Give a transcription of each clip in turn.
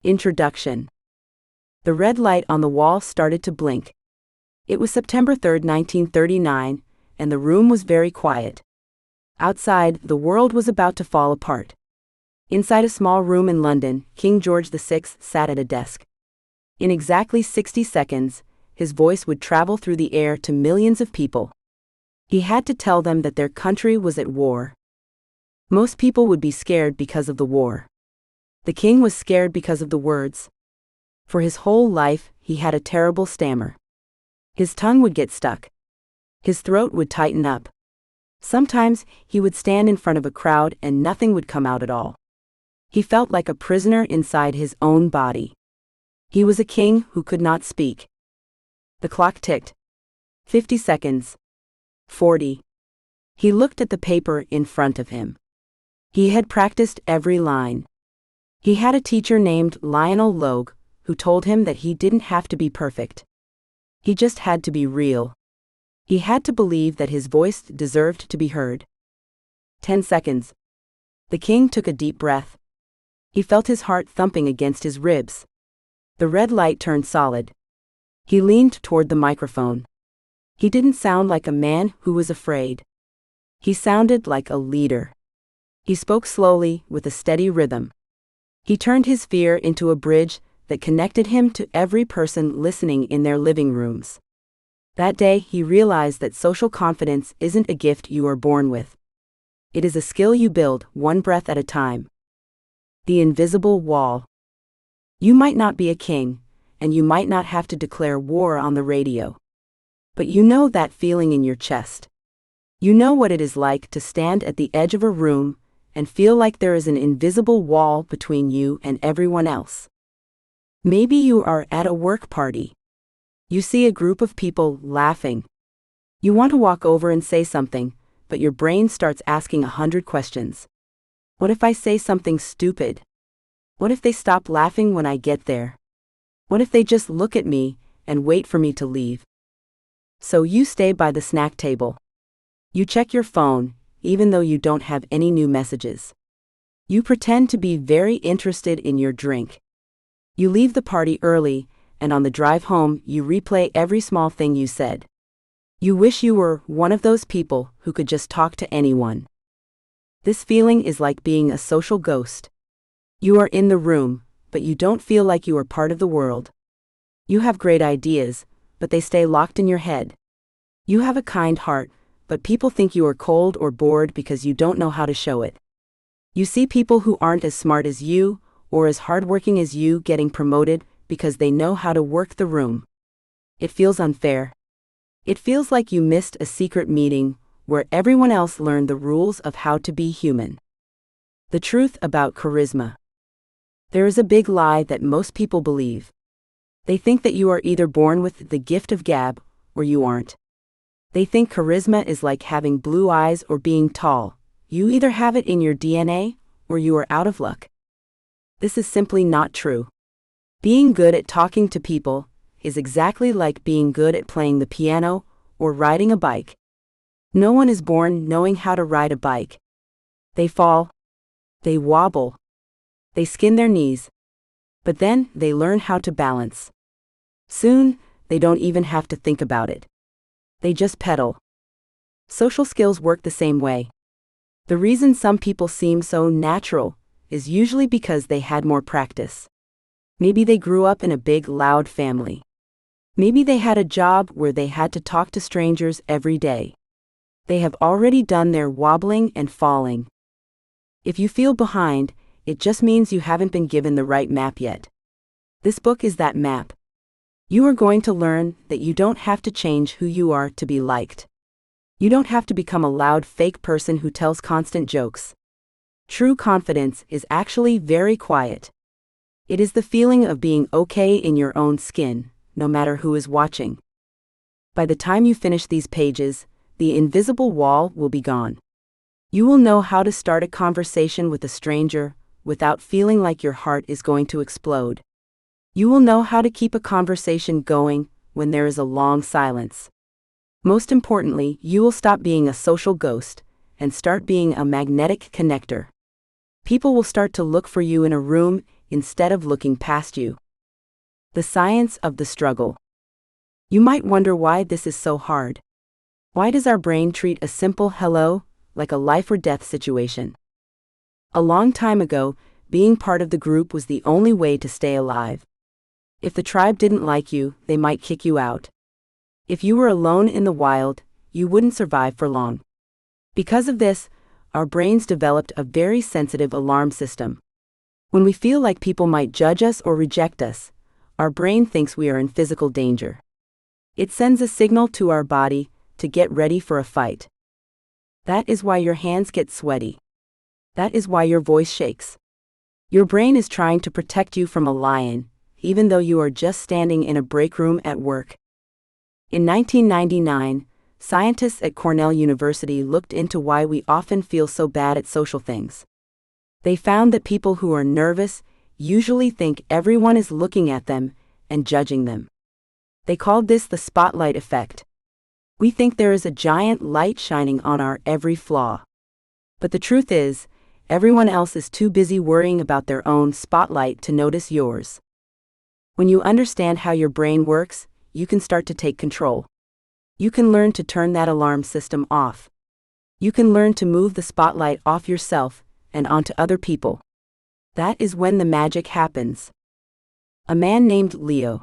Introduction. The red light on the wall started to blink. It was September 3, 1939, and the room was very quiet. Outside, the world was about to fall apart. Inside a small room in London, King George VI sat at a desk. In exactly 60 seconds, his voice would travel through the air to millions of people. He had to tell them that their country was at war. Most people would be scared because of the war. The king was scared because of the words. For his whole life, he had a terrible stammer. His tongue would get stuck. His throat would tighten up. Sometimes, he would stand in front of a crowd and nothing would come out at all. He felt like a prisoner inside his own body. He was a king who could not speak. The clock ticked. 50 seconds. 40. He looked at the paper in front of him. He had practiced every line. He had a teacher named Lionel Logue, who told him that he didn't have to be perfect. He just had to be real. He had to believe that his voice deserved to be heard. 10 seconds. The king took a deep breath. He felt his heart thumping against his ribs. The red light turned solid. He leaned toward the microphone. He didn't sound like a man who was afraid. He sounded like a leader. He spoke slowly, with a steady rhythm. He turned his fear into a bridge that connected him to every person listening in their living rooms. That day, he realized that social confidence isn't a gift you are born with. It is a skill you build, one breath at a time. The invisible wall. You might not be a king, and you might not have to declare war on the radio. But you know that feeling in your chest. You know what it is like to stand at the edge of a room and feel like there is an invisible wall between you and everyone else. Maybe you are at a work party. You see a group of people laughing. You want to walk over and say something, but your brain starts asking 100 questions. What if I say something stupid? What if they stop laughing when I get there? What if they just look at me and wait for me to leave? So you stay by the snack table. You check your phone, even though you don't have any new messages. You pretend to be very interested in your drink. You leave the party early, and on the drive home, you replay every small thing you said. You wish you were one of those people who could just talk to anyone. This feeling is like being a social ghost. You are in the room, but you don't feel like you are part of the world. You have great ideas, but they stay locked in your head. You have a kind heart, but people think you are cold or bored because you don't know how to show it. You see people who aren't as smart as you, or as hardworking as you getting promoted because they know how to work the room. It feels unfair. It feels like you missed a secret meeting where everyone else learned the rules of how to be human. The truth about charisma. There is a big lie that most people believe. They think that you are either born with the gift of gab, or you aren't. They think charisma is like having blue eyes or being tall. You either have it in your DNA, or you are out of luck. This is simply not true. Being good at talking to people is exactly like being good at playing the piano or riding a bike. No one is born knowing how to ride a bike. They fall. They wobble. They skin their knees. But then they learn how to balance. Soon, they don't even have to think about it. They just pedal. Social skills work the same way. The reason some people seem so natural is usually because they had more practice. Maybe they grew up in a big, loud family. Maybe they had a job where they had to talk to strangers every day. They have already done their wobbling and falling. If you feel behind, it just means you haven't been given the right map yet. This book is that map. You are going to learn that you don't have to change who you are to be liked. You don't have to become a loud, fake person who tells constant jokes. True confidence is actually very quiet. It is the feeling of being okay in your own skin, no matter who is watching. By the time you finish these pages, the invisible wall will be gone. You will know how to start a conversation with a stranger without feeling like your heart is going to explode. You will know how to keep a conversation going when there is a long silence. Most importantly, you will stop being a social ghost and start being a magnetic connector. People will start to look for you in a room instead of looking past you. The science of the struggle. You might wonder why this is so hard. Why does our brain treat a simple hello like a life or death situation? A long time ago, being part of the group was the only way to stay alive. If the tribe didn't like you, they might kick you out. If you were alone in the wild, you wouldn't survive for long. Because of this, our brains developed a very sensitive alarm system. When we feel like people might judge us or reject us, our brain thinks we are in physical danger. It sends a signal to our body to get ready for a fight. That is why your hands get sweaty. That is why your voice shakes. Your brain is trying to protect you from a lion, even though you are just standing in a break room at work. In 1999, scientists at Cornell University looked into why we often feel so bad at social things. They found that people who are nervous usually think everyone is looking at them and judging them. They called this the spotlight effect. We think there is a giant light shining on our every flaw. But the truth is, everyone else is too busy worrying about their own spotlight to notice yours. When you understand how your brain works, you can start to take control. You can learn to turn that alarm system off. You can learn to move the spotlight off yourself and onto other people. That is when the magic happens. A man named Leo.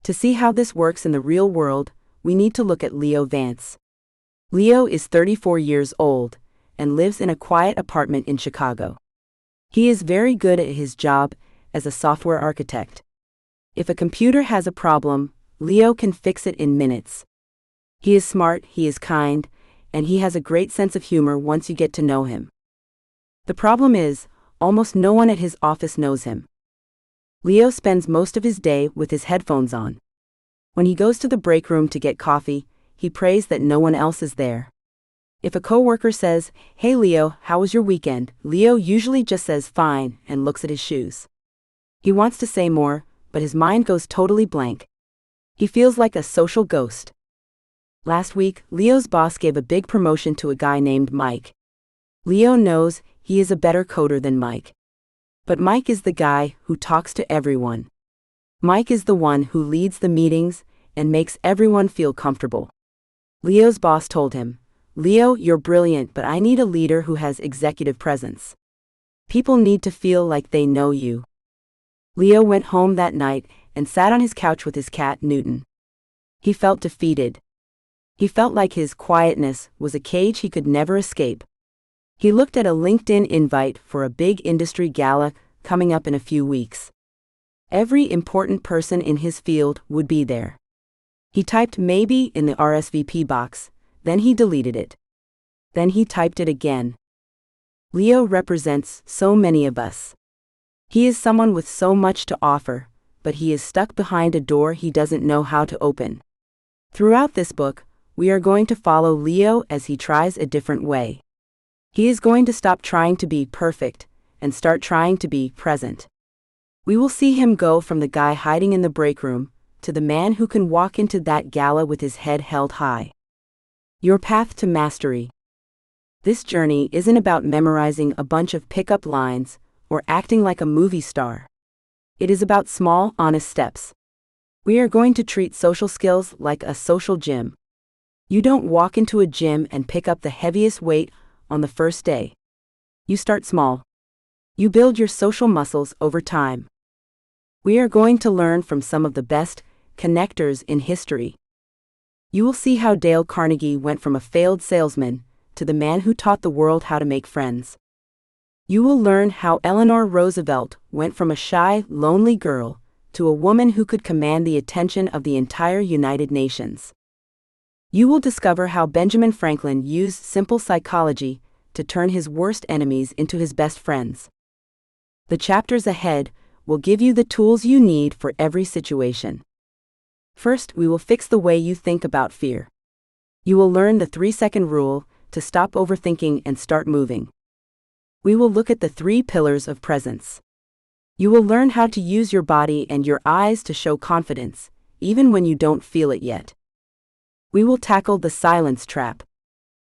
To see how this works in the real world, we need to look at Leo Vance. Leo is 34 years old and lives in a quiet apartment in Chicago. He is very good at his job as a software architect. If a computer has a problem, Leo can fix it in minutes. He is smart, he is kind, and he has a great sense of humor once you get to know him. The problem is, almost no one at his office knows him. Leo spends most of his day with his headphones on. When he goes to the break room to get coffee, he prays that no one else is there. If a coworker says, "Hey Leo, how was your weekend?" Leo usually just says fine and looks at his shoes. He wants to say more, but his mind goes totally blank. He feels like a social ghost. Last week, Leo's boss gave a big promotion to a guy named Mike. Leo knows he is a better coder than Mike. But Mike is the guy who talks to everyone. Mike is the one who leads the meetings and makes everyone feel comfortable. Leo's boss told him, "Leo, you're brilliant, but I need a leader who has executive presence. People need to feel like they know you." Leo went home that night and sat on his couch with his cat, Newton. He felt defeated. He felt like his quietness was a cage he could never escape. He looked at a LinkedIn invite for a big industry gala coming up in a few weeks. Every important person in his field would be there. He typed maybe in the RSVP box, then he deleted it. Then he typed it again. Leo represents so many of us. He is someone with so much to offer, but he is stuck behind a door he doesn't know how to open. Throughout this book, we are going to follow Leo as he tries a different way. He is going to stop trying to be perfect and start trying to be present. We will see him go from the guy hiding in the break room to the man who can walk into that gala with his head held high. Your path to mastery. This journey isn't about memorizing a bunch of pickup lines or acting like a movie star. It is about small, honest steps. We are going to treat social skills like a social gym. You don't walk into a gym and pick up the heaviest weight on the first day. You start small. You build your social muscles over time. We are going to learn from some of the best connectors in history. You will see how Dale Carnegie went from a failed salesman to the man who taught the world how to make friends. You will learn how Eleanor Roosevelt went from a shy, lonely girl to a woman who could command the attention of the entire United Nations. You will discover how Benjamin Franklin used simple psychology to turn his worst enemies into his best friends. The chapters ahead will give you the tools you need for every situation. First, we will fix the way you think about fear. You will learn the 3-second rule to stop overthinking and start moving. We will look at the 3 pillars of presence. You will learn how to use your body and your eyes to show confidence, even when you don't feel it yet. We will tackle the silence trap.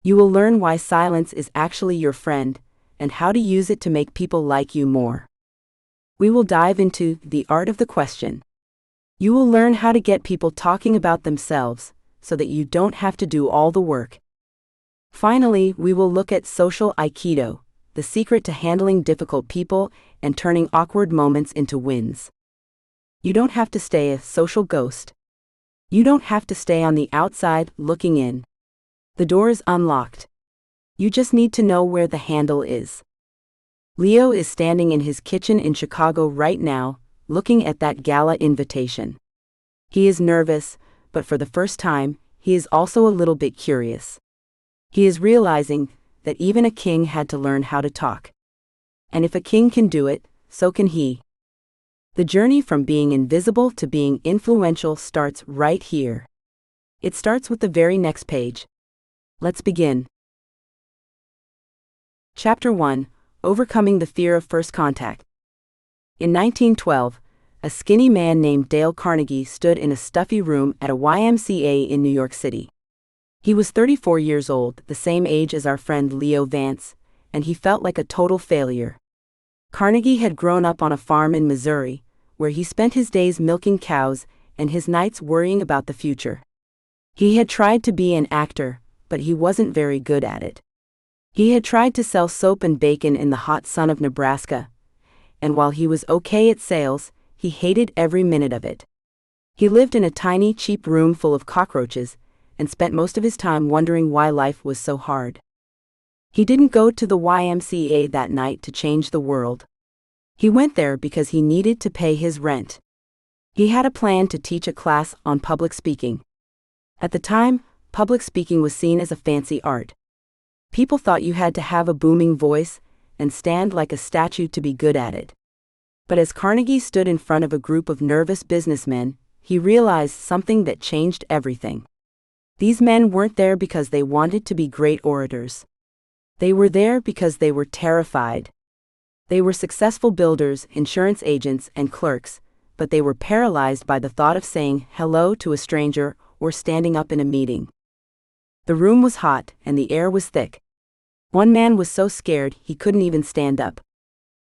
You will learn why silence is actually your friend and how to use it to make people like you more. We will dive into the art of the question. You will learn how to get people talking about themselves so that you don't have to do all the work. Finally, we will look at social Aikido, the secret to handling difficult people and turning awkward moments into wins. You don't have to stay a social ghost. You don't have to stay on the outside looking in. The door is unlocked. You just need to know where the handle is. Leo is standing in his kitchen in Chicago right now, looking at that gala invitation. He is nervous, but for the first time, he is also a little bit curious. He is realizing that even a king had to learn how to talk. And if a king can do it, so can he. The journey from being invisible to being influential starts right here. It starts with the very next page. Let's begin. Chapter 1: Overcoming the Fear of First Contact. In 1912, a skinny man named Dale Carnegie stood in a stuffy room at a YMCA in New York City. He was 34 years old, the same age as our friend Leo Vance, and he felt like a total failure. Carnegie had grown up on a farm in Missouri, where he spent his days milking cows and his nights worrying about the future. He had tried to be an actor, but he wasn't very good at it. He had tried to sell soap and bacon in the hot sun of Nebraska, and while he was okay at sales, he hated every minute of it. He lived in a tiny, cheap room full of cockroaches, and spent most of his time wondering why life was so hard. He didn't go to the YMCA that night to change the world. He went there because he needed to pay his rent. He had a plan to teach a class on public speaking. At the time, public speaking was seen as a fancy art. People thought you had to have a booming voice and stand like a statue to be good at it. But as Carnegie stood in front of a group of nervous businessmen, he realized something that changed everything. These men weren't there because they wanted to be great orators. They were there because they were terrified. They were successful builders, insurance agents, and clerks, but they were paralyzed by the thought of saying hello to a stranger or standing up in a meeting. The room was hot, and the air was thick. One man was so scared he couldn't even stand up.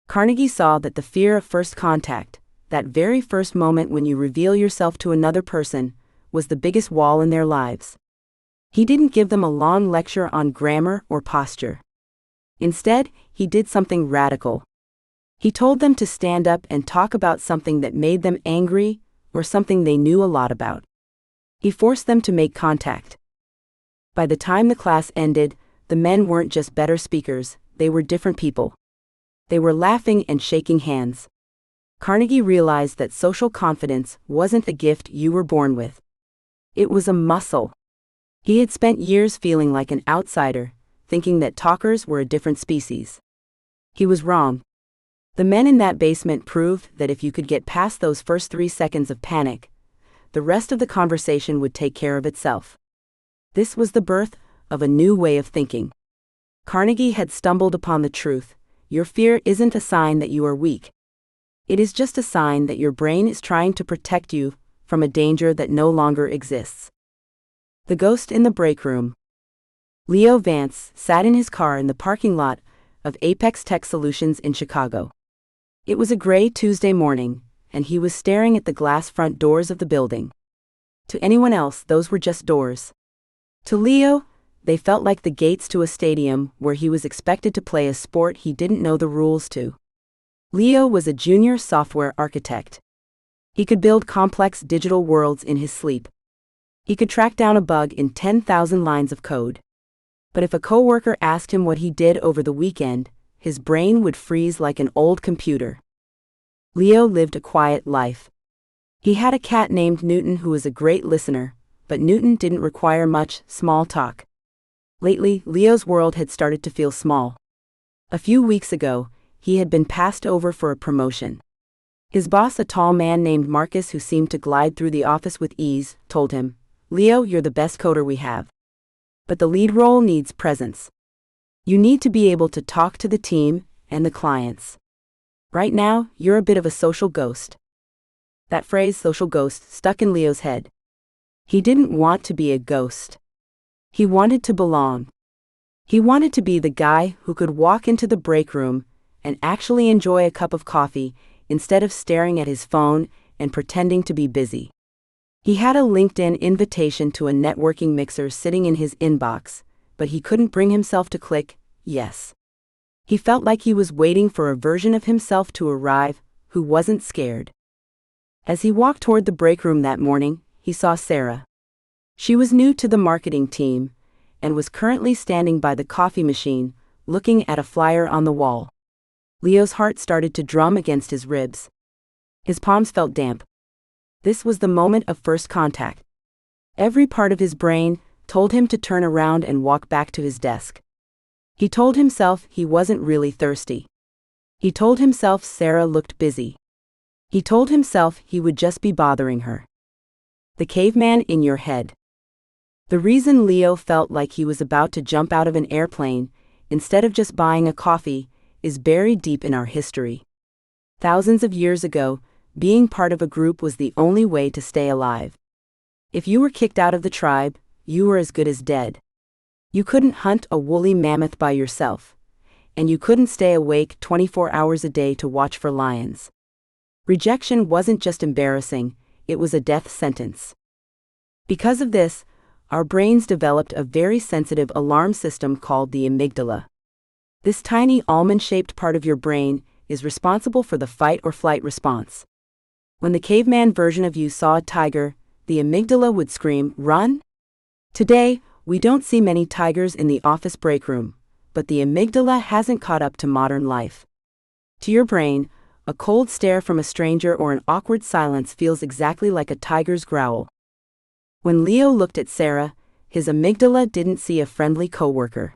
Carnegie saw that the fear of first contact, that very first moment when you reveal yourself to another person, was the biggest wall in their lives. He didn't give them a long lecture on grammar or posture. Instead, he did something radical. He told them to stand up and talk about something that made them angry or something they knew a lot about. He forced them to make contact. By the time the class ended, the men weren't just better speakers, they were different people. They were laughing and shaking hands. Carnegie realized that social confidence wasn't a gift you were born with. It was a muscle. He had spent years feeling like an outsider, thinking that talkers were a different species. He was wrong. The men in that basement proved that if you could get past those first 3 seconds of panic, the rest of the conversation would take care of itself. This was the birth of a new way of thinking. Carnegie had stumbled upon the truth: your fear isn't a sign that you are weak. It is just a sign that your brain is trying to protect you from a danger that no longer exists. The ghost in the break room. Leo Vance sat in his car in the parking lot of Apex Tech Solutions in Chicago. It was a gray Tuesday morning, and he was staring at the glass front doors of the building. To anyone else, those were just doors. To Leo, they felt like the gates to a stadium where he was expected to play a sport he didn't know the rules to. Leo was a junior software architect. He could build complex digital worlds in his sleep. He could track down a bug in 10,000 lines of code. But if a coworker asked him what he did over the weekend, his brain would freeze like an old computer. Leo lived a quiet life. He had a cat named Newton who was a great listener, but Newton didn't require much small talk. Lately, Leo's world had started to feel small. A few weeks ago, he had been passed over for a promotion. His boss, a tall man named Marcus who seemed to glide through the office with ease, told him, "Leo, you're the best coder we have. But the lead role needs presence. You need to be able to talk to the team and the clients. Right now, you're a bit of a social ghost." That phrase, social ghost, stuck in Leo's head. He didn't want to be a ghost. He wanted to belong. He wanted to be the guy who could walk into the break room and actually enjoy a cup of coffee, instead of staring at his phone and pretending to be busy. He had a LinkedIn invitation to a networking mixer sitting in his inbox, but he couldn't bring himself to click yes. He felt like he was waiting for a version of himself to arrive who wasn't scared. As he walked toward the break room that morning, he saw Sarah. She was new to the marketing team and was currently standing by the coffee machine, looking at a flyer on the wall. Leo's heart started to drum against his ribs. His palms felt damp. This was the moment of first contact. Every part of his brain told him to turn around and walk back to his desk. He told himself he wasn't really thirsty. He told himself Sarah looked busy. He told himself he would just be bothering her. The caveman in your head. The reason Leo felt like he was about to jump out of an airplane, instead of just buying a coffee, is buried deep in our history. Thousands of years ago, being part of a group was the only way to stay alive. If you were kicked out of the tribe, you were as good as dead. You couldn't hunt a woolly mammoth by yourself, and you couldn't stay awake 24 hours a day to watch for lions. Rejection wasn't just embarrassing, it was a death sentence. Because of this, our brains developed a very sensitive alarm system called the amygdala. This tiny almond-shaped part of your brain is responsible for the fight or flight response. When the caveman version of you saw a tiger, the amygdala would scream, "Run!" Today, we don't see many tigers in the office break room, but the amygdala hasn't caught up to modern life. To your brain, a cold stare from a stranger or an awkward silence feels exactly like a tiger's growl. When Leo looked at Sarah, his amygdala didn't see a friendly coworker.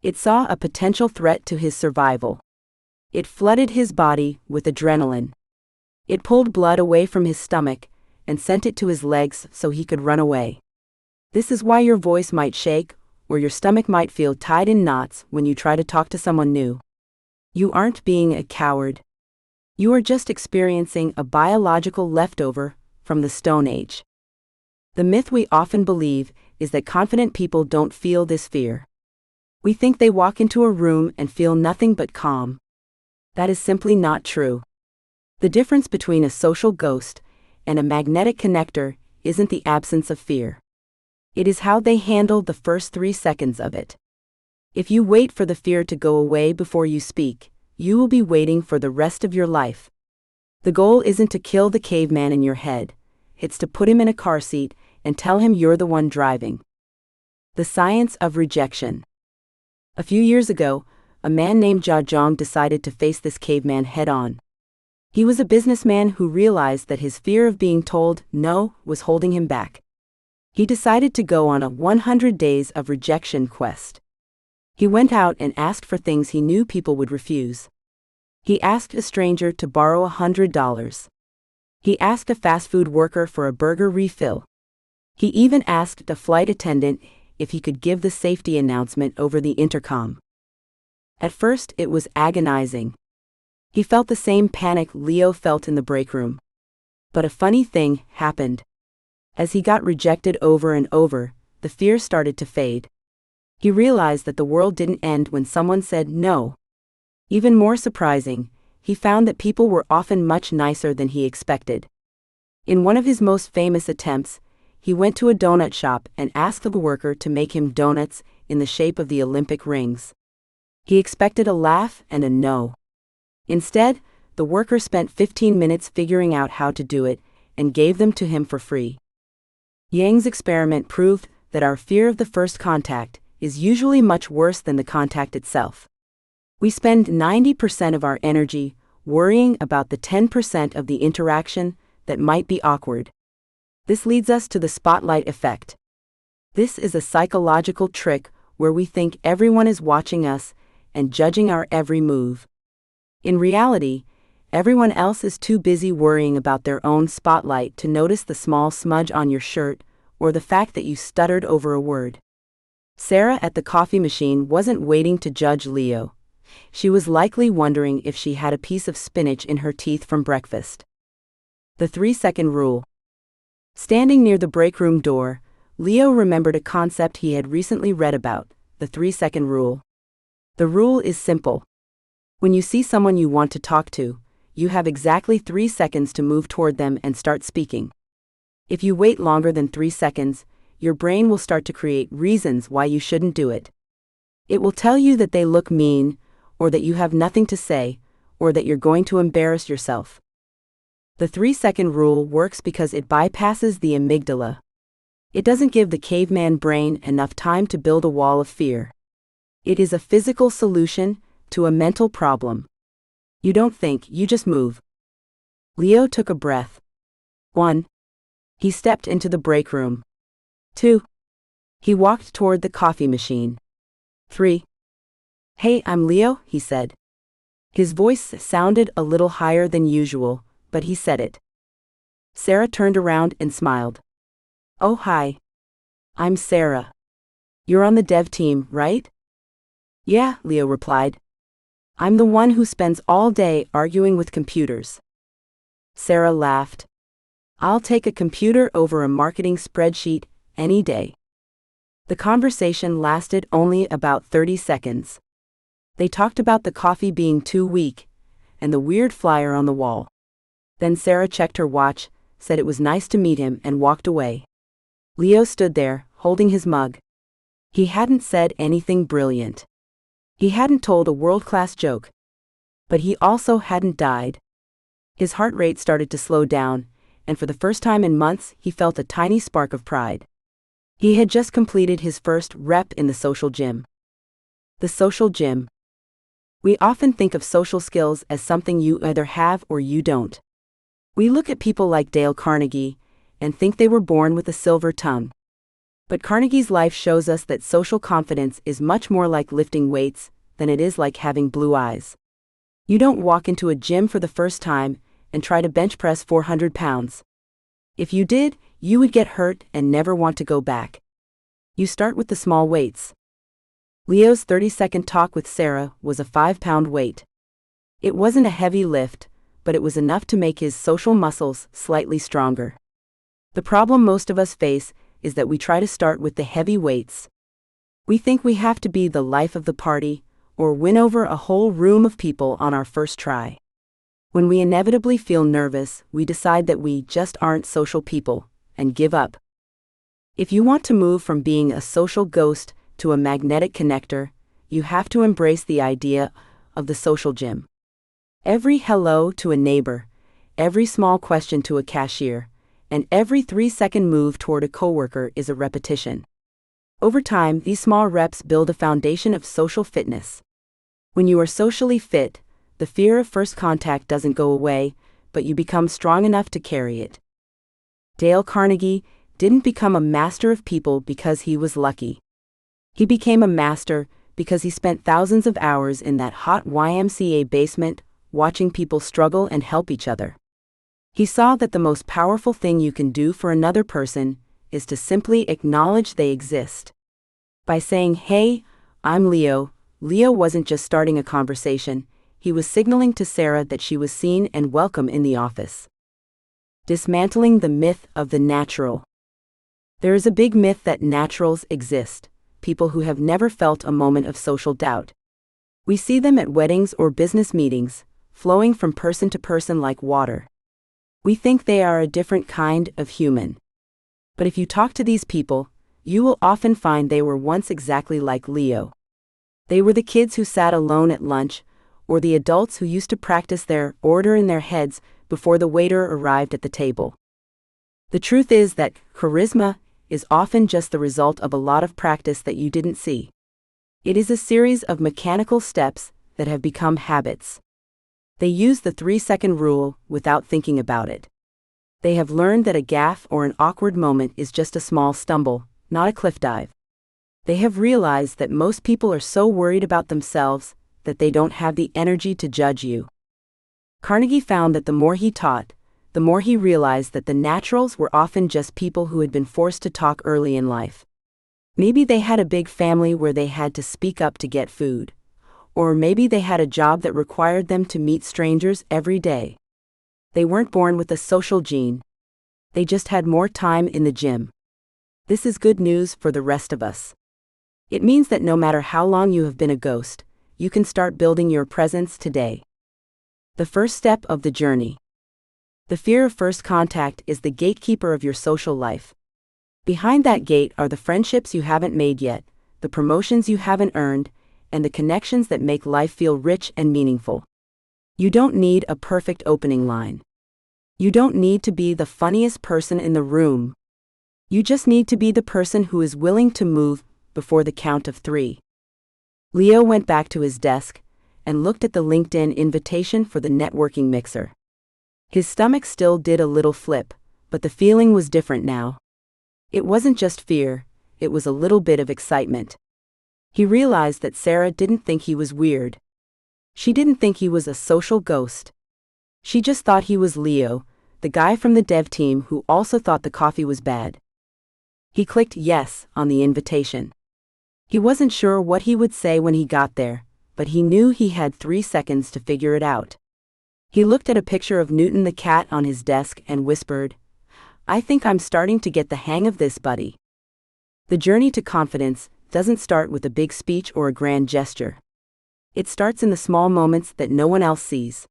It saw a potential threat to his survival. It flooded his body with adrenaline. It pulled blood away from his stomach and sent it to his legs so he could run away. This is why your voice might shake or your stomach might feel tied in knots when you try to talk to someone new. You aren't being a coward. You are just experiencing a biological leftover from the Stone Age. The myth we often believe is that confident people don't feel this fear. We think they walk into a room and feel nothing but calm. That is simply not true. The difference between a social ghost and a magnetic connector isn't the absence of fear. It is how they handle the first 3 seconds of it. If you wait for the fear to go away before you speak, you will be waiting for the rest of your life. The goal isn't to kill the caveman in your head, it's to put him in a car seat and tell him you're the one driving. The science of rejection. A few years ago, a man named Jia Zhang decided to face this caveman head-on. He was a businessman who realized that his fear of being told no was holding him back. He decided to go on a 100 days of rejection quest. He went out and asked for things he knew people would refuse. He asked a stranger to borrow $100. He asked a fast food worker for a burger refill. He even asked a flight attendant if he could give the safety announcement over the intercom. At first, it was agonizing. He felt the same panic Leo felt in the break room. But a funny thing happened. As he got rejected over and over, the fear started to fade. He realized that the world didn't end when someone said no. Even more surprising, he found that people were often much nicer than he expected. In one of his most famous attempts, he went to a donut shop and asked the worker to make him donuts in the shape of the Olympic rings. He expected a laugh and a no. Instead, the worker spent 15 minutes figuring out how to do it and gave them to him for free. Yang's experiment proved that our fear of the first contact is usually much worse than the contact itself. We spend 90% of our energy worrying about the 10% of the interaction that might be awkward. This leads us to the spotlight effect. This is a psychological trick where we think everyone is watching us and judging our every move. In reality, everyone else is too busy worrying about their own spotlight to notice the small smudge on your shirt or the fact that you stuttered over a word. Sarah at the coffee machine wasn't waiting to judge Leo. She was likely wondering if she had a piece of spinach in her teeth from breakfast. The 3-second rule. Standing near the break room door, Leo remembered a concept he had recently read about, the 3-second rule. The rule is simple. When you see someone you want to talk to, you have exactly 3 seconds to move toward them and start speaking. If you wait longer than 3 seconds, your brain will start to create reasons why you shouldn't do it. It will tell you that they look mean, or that you have nothing to say, or that you're going to embarrass yourself. The 3-second rule works because it bypasses the amygdala. It doesn't give the caveman brain enough time to build a wall of fear. It is a physical solution to a mental problem. You don't think, you just move. Leo took a breath. 1. He stepped into the break room. 2. He walked toward the coffee machine. 3. Hey, I'm Leo, he said. His voice sounded a little higher than usual, but he said it. Sarah turned around and smiled. Oh, hi. I'm Sarah. You're on the dev team, right? Yeah, Leo replied. I'm the one who spends all day arguing with computers. Sarah laughed. I'll take a computer over a marketing spreadsheet any day. The conversation lasted only about 30 seconds. They talked about the coffee being too weak, and the weird flyer on the wall. Then Sarah checked her watch, said it was nice to meet him, and walked away. Leo stood there, holding his mug. He hadn't said anything brilliant. He hadn't told a world-class joke. But he also hadn't died. His heart rate started to slow down, and for the first time in months he felt a tiny spark of pride. He had just completed his first rep in the social gym. The social gym. We often think of social skills as something you either have or you don't. We look at people like Dale Carnegie and think they were born with a silver tongue. But Carnegie's life shows us that social confidence is much more like lifting weights than it is like having blue eyes. You don't walk into a gym for the first time and try to bench press 400 pounds. If you did, you would get hurt and never want to go back. You start with the small weights. Leo's 30-second talk with Sarah was a 5-pound weight. It wasn't a heavy lift, but it was enough to make his social muscles slightly stronger. The problem most of us face is that we try to start with the heavy weights. We think we have to be the life of the party, or win over a whole room of people on our first try. When we inevitably feel nervous, we decide that we just aren't social people, and give up. If you want to move from being a social ghost to a magnetic connector, you have to embrace the idea of the social gym. Every hello to a neighbor, every small question to a cashier, and every 3-second move toward a coworker is a repetition. Over time, these small reps build a foundation of social fitness. When you are socially fit, the fear of first contact doesn't go away, but you become strong enough to carry it. Dale Carnegie didn't become a master of people because he was lucky. He became a master because he spent thousands of hours in that hot YMCA basement, watching people struggle and help each other. He saw that the most powerful thing you can do for another person is to simply acknowledge they exist. By saying, "Hey, I'm Leo," Leo wasn't just starting a conversation, he was signaling to Sarah that she was seen and welcome in the office. Dismantling the myth of the natural. There is a big myth that naturals exist, people who have never felt a moment of social doubt. We see them at weddings or business meetings, flowing from person to person like water. We think they are a different kind of human. But if you talk to these people, you will often find they were once exactly like Leo. They were the kids who sat alone at lunch, or the adults who used to practice their order in their heads before the waiter arrived at the table. The truth is that charisma is often just the result of a lot of practice that you didn't see. It is a series of mechanical steps that have become habits. They use the 3-second rule without thinking about it. They have learned that a gaffe or an awkward moment is just a small stumble, not a cliff dive. They have realized that most people are so worried about themselves that they don't have the energy to judge you. Carnegie found that the more he taught, the more he realized that the naturals were often just people who had been forced to talk early in life. Maybe they had a big family where they had to speak up to get food. Or maybe they had a job that required them to meet strangers every day. They weren't born with a social gene. They just had more time in the gym. This is good news for the rest of us. It means that no matter how long you have been a ghost, you can start building your presence today. The first step of the journey. The fear of first contact is the gatekeeper of your social life. Behind that gate are the friendships you haven't made yet, the promotions you haven't earned, and the connections that make life feel rich and meaningful. You don't need a perfect opening line. You don't need to be the funniest person in the room. You just need to be the person who is willing to move before the count of 3. Leo went back to his desk and looked at the LinkedIn invitation for the networking mixer. His stomach still did a little flip, but the feeling was different now. It wasn't just fear, it was a little bit of excitement. He realized that Sarah didn't think he was weird. She didn't think he was a social ghost. She just thought he was Leo, the guy from the dev team who also thought the coffee was bad. He clicked yes on the invitation. He wasn't sure what he would say when he got there, but he knew he had 3 seconds to figure it out. He looked at a picture of Newton the cat on his desk and whispered, "I think I'm starting to get the hang of this, buddy." The journey to confidence doesn't start with a big speech or a grand gesture. It starts in the small moments that no one else sees.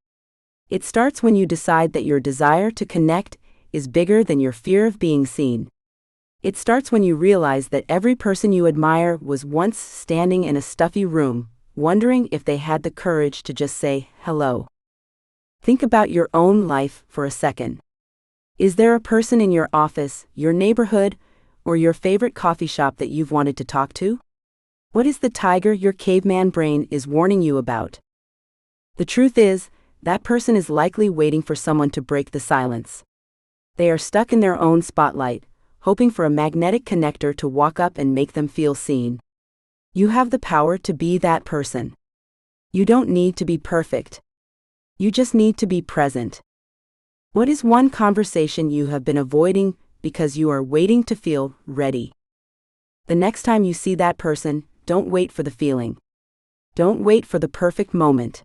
It starts when you decide that your desire to connect is bigger than your fear of being seen. It starts when you realize that every person you admire was once standing in a stuffy room, wondering if they had the courage to just say hello. Think about your own life for a second. Is there a person in your office, your neighborhood, or your favorite coffee shop that you've wanted to talk to? What is the tiger your caveman brain is warning you about? The truth is, that person is likely waiting for someone to break the silence. They are stuck in their own spotlight, hoping for a magnetic connector to walk up and make them feel seen. You have the power to be that person. You don't need to be perfect. You just need to be present. What is one conversation you have been avoiding because you are waiting to feel ready? The next time you see that person, don't wait for the feeling. Don't wait for the perfect moment.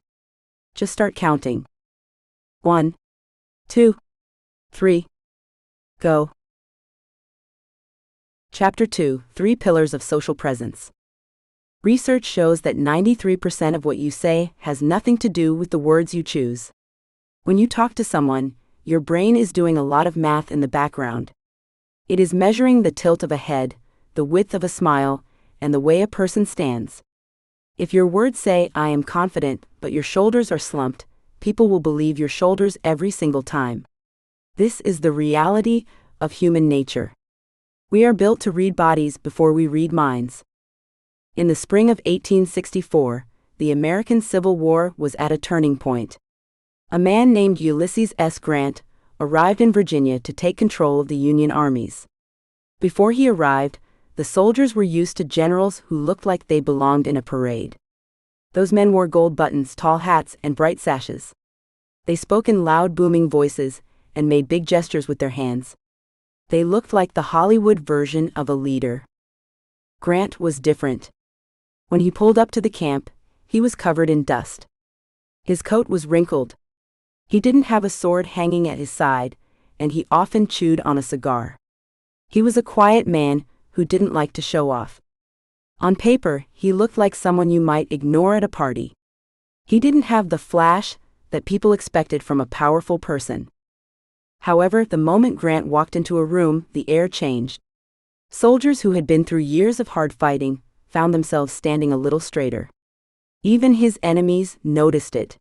Just start counting. 1, 2, 3. Go. Chapter 2: 3 Pillars of Social Presence. Research shows that 93% of what you say has nothing to do with the words you choose. When you talk to someone, your brain is doing a lot of math in the background. It is measuring the tilt of a head, the width of a smile, and the way a person stands. If your words say, "I am confident," but your shoulders are slumped, people will believe your shoulders every single time. This is the reality of human nature. We are built to read bodies before we read minds. In the spring of 1864, the American Civil War was at a turning point. A man named Ulysses S. Grant arrived in Virginia to take control of the Union armies. Before he arrived, the soldiers were used to generals who looked like they belonged in a parade. Those men wore gold buttons, tall hats, and bright sashes. They spoke in loud, booming voices and made big gestures with their hands. They looked like the Hollywood version of a leader. Grant was different. When he pulled up to the camp, he was covered in dust. His coat was wrinkled. He didn't have a sword hanging at his side, and he often chewed on a cigar. He was a quiet man who didn't like to show off. On paper, he looked like someone you might ignore at a party. He didn't have the flash that people expected from a powerful person. However, the moment Grant walked into a room, the air changed. Soldiers who had been through years of hard fighting found themselves standing a little straighter. Even his enemies noticed it.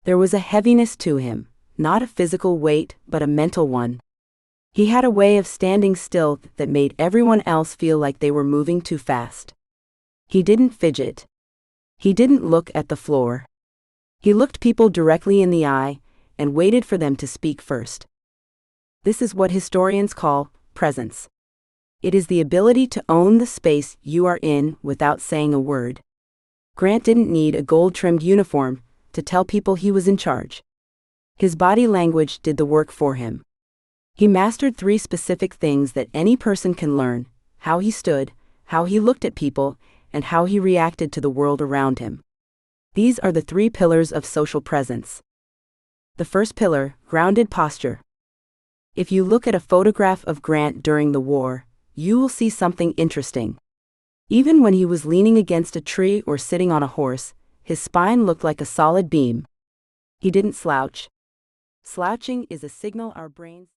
There was a heaviness to him, not a physical weight, but a mental one. He had a way of standing still that made everyone else feel like they were moving too fast. He didn't fidget. He didn't look at the floor. He looked people directly in the eye and waited for them to speak first. This is what historians call presence. It is the ability to own the space you are in without saying a word. Grant didn't need a gold-trimmed uniform to tell people he was in charge. His body language did the work for him. He mastered 3 specific things that any person can learn: how he stood, how he looked at people, and how he reacted to the world around him. These are the 3 pillars of social presence. The first pillar: grounded posture. If you look at a photograph of Grant during the war, you will see something interesting. Even when he was leaning against a tree or sitting on a horse, his spine looked like a solid beam. He didn't slouch. Slouching is a signal our brains